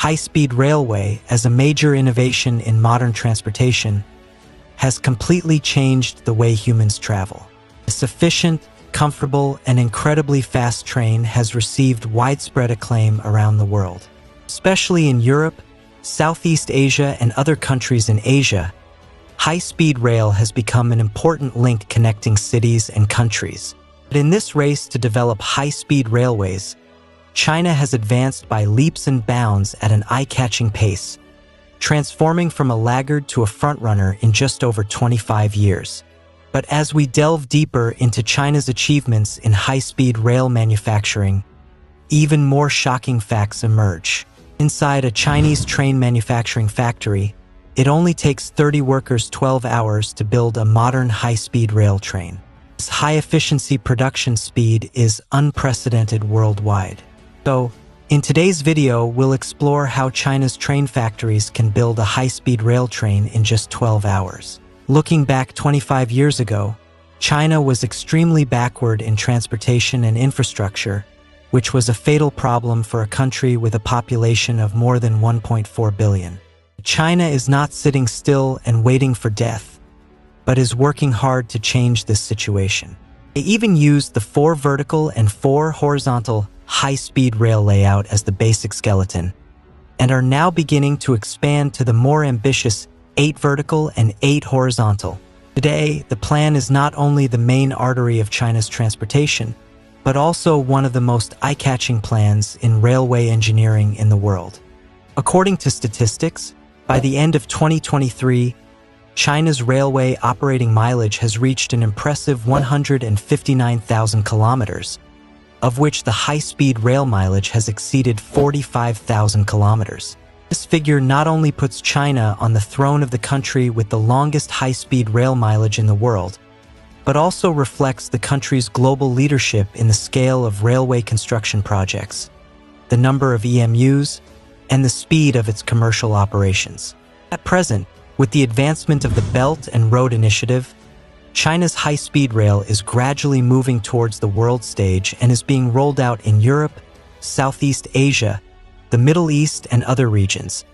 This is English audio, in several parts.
high-speed railway, as a major innovation in modern transportation, has completely changed the way humans travel. A sufficient, comfortable, and incredibly fast train has received widespread acclaim around the world. Especially in Europe, Southeast Asia, and other countries in Asia, high-speed rail has become an important link connecting cities and countries. But in this race to develop high-speed railways, China has advanced by leaps and bounds at an eye-catching pace, transforming from a laggard to a frontrunner in just over 25 years. But as we delve deeper into China's achievements in high-speed rail manufacturing, even more shocking facts emerge. Inside a Chinese train manufacturing factory, it only takes 30 workers 12 hours to build a modern high-speed rail train. This high-efficiency production speed is unprecedented worldwide. So, in today's video, we'll explore how China's train factories can build a high-speed rail train in just 12 hours. Looking back 25 years ago, China was extremely backward in transportation and infrastructure, which was a fatal problem for a country with a population of more than 1.4 billion. China is not sitting still and waiting for death, but is working hard to change this situation. They even used the 4 vertical and 4 horizontal high-speed rail layout as the basic skeleton, and are now beginning to expand to the more ambitious 8 vertical and 8 horizontal. Today, the plan is not only the main artery of China's transportation, but also one of the most eye-catching plans in railway engineering in the world. According to statistics, by the end of 2023, China's railway operating mileage has reached an impressive 159,000 kilometers, of which the high-speed rail mileage has exceeded 45,000 kilometers. This figure not only puts China on the throne of the country with the longest high-speed rail mileage in the world, but also reflects the country's global leadership in the scale of railway construction projects, the number of EMUs, and the speed of its commercial operations. At present, with the advancement of the Belt and Road Initiative, China's high-speed rail is gradually moving towards the world stage and is being rolled out in Europe, Southeast Asia, the Middle East, and other regions,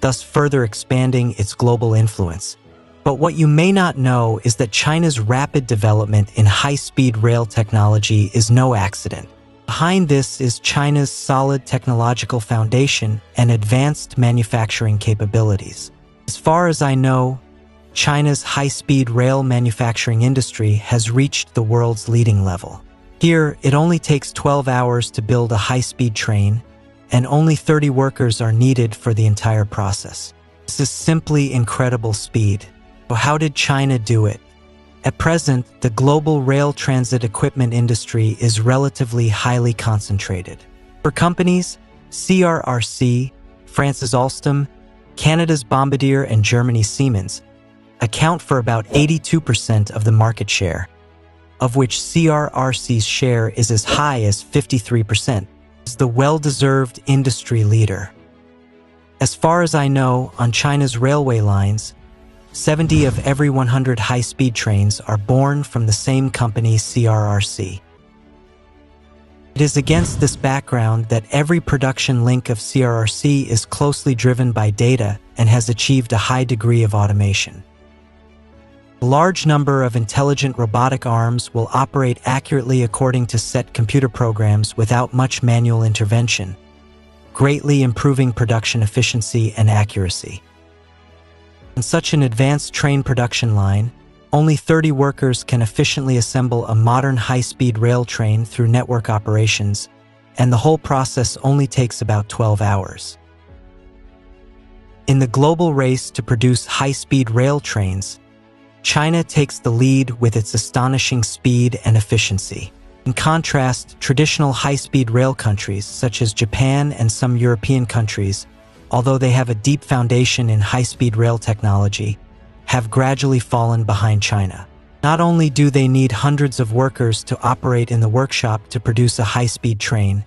thus further expanding its global influence. But what you may not know is that China's rapid development in high-speed rail technology is no accident. Behind this is China's solid technological foundation and advanced manufacturing capabilities. As far as I know, China's high-speed rail manufacturing industry has reached the world's leading level. Here, it only takes 12 hours to build a high-speed train, and only 30 workers are needed for the entire process. This is simply incredible speed. So how did China do it? At present, the global rail transit equipment industry is relatively highly concentrated. For companies, CRRC, France's Alstom, Canada's Bombardier, and Germany's Siemens account for about 82% of the market share, of which CRRC's share is as high as 53%, is the well-deserved industry leader. As far as I know, on China's railway lines, 70 of every 100 high-speed trains are born from the same company, CRRC. It is against this background that every production link of CRRC is closely driven by data and has achieved a high degree of automation. A large number of intelligent robotic arms will operate accurately according to set computer programs without much manual intervention, greatly improving production efficiency and accuracy. On such an advanced train production line, only 30 workers can efficiently assemble a modern high-speed rail train through network operations, and the whole process only takes about 12 hours. In the global race to produce high-speed rail trains, China takes the lead with its astonishing speed and efficiency. In contrast, traditional high-speed rail countries such as Japan and some European countries, although they have a deep foundation in high-speed rail technology, have gradually fallen behind China. Not only do they need hundreds of workers to operate in the workshop to produce a high-speed train,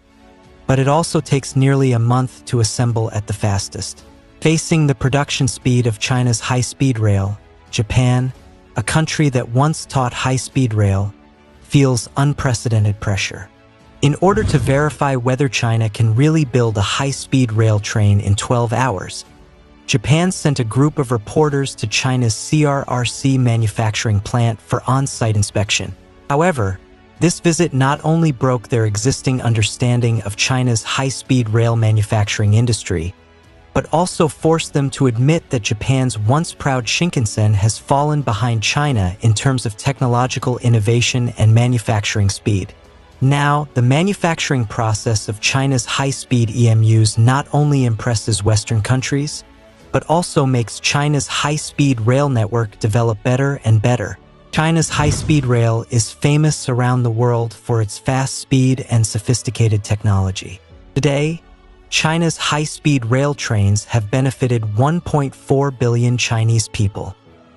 but it also takes nearly a month to assemble at the fastest. Facing the production speed of China's high-speed rail, Japan, a country that once taught high-speed rail, feels unprecedented pressure. In order to verify whether China can really build a high-speed rail train in 12 hours, Japan sent a group of reporters to China's CRRC manufacturing plant for on-site inspection. However, this visit not only broke their existing understanding of China's high-speed rail manufacturing industry, but also forced them to admit that Japan's once-proud Shinkansen has fallen behind China in terms of technological innovation and manufacturing speed. Now, the manufacturing process of China's high-speed EMUs not only impresses Western countries, but also makes China's high-speed rail network develop better and better. China's high-speed rail is famous around the world for its fast speed and sophisticated technology. Today, China's high-speed rail trains have benefited 1.4 billion Chinese people.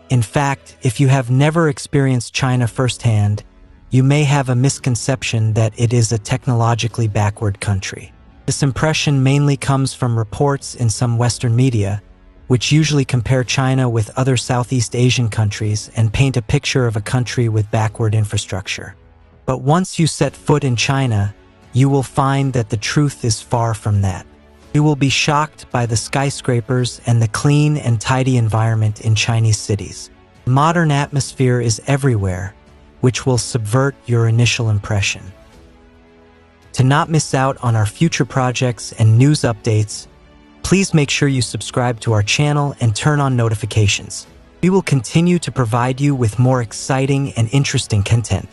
In fact, if you have never experienced China firsthand, you may have a misconception that it is a technologically backward country. This impression mainly comes from reports in some Western media, which usually compare China with other Southeast Asian countries and paint a picture of a country with backward infrastructure. But once you set foot in China, you will find that the truth is far from that. You will be shocked by the skyscrapers and the clean and tidy environment in Chinese cities. The modern atmosphere is everywhere, which will subvert your initial impression. To not miss out on our future projects and news updates, please make sure you subscribe to our channel and turn on notifications. We will continue to provide you with more exciting and interesting content.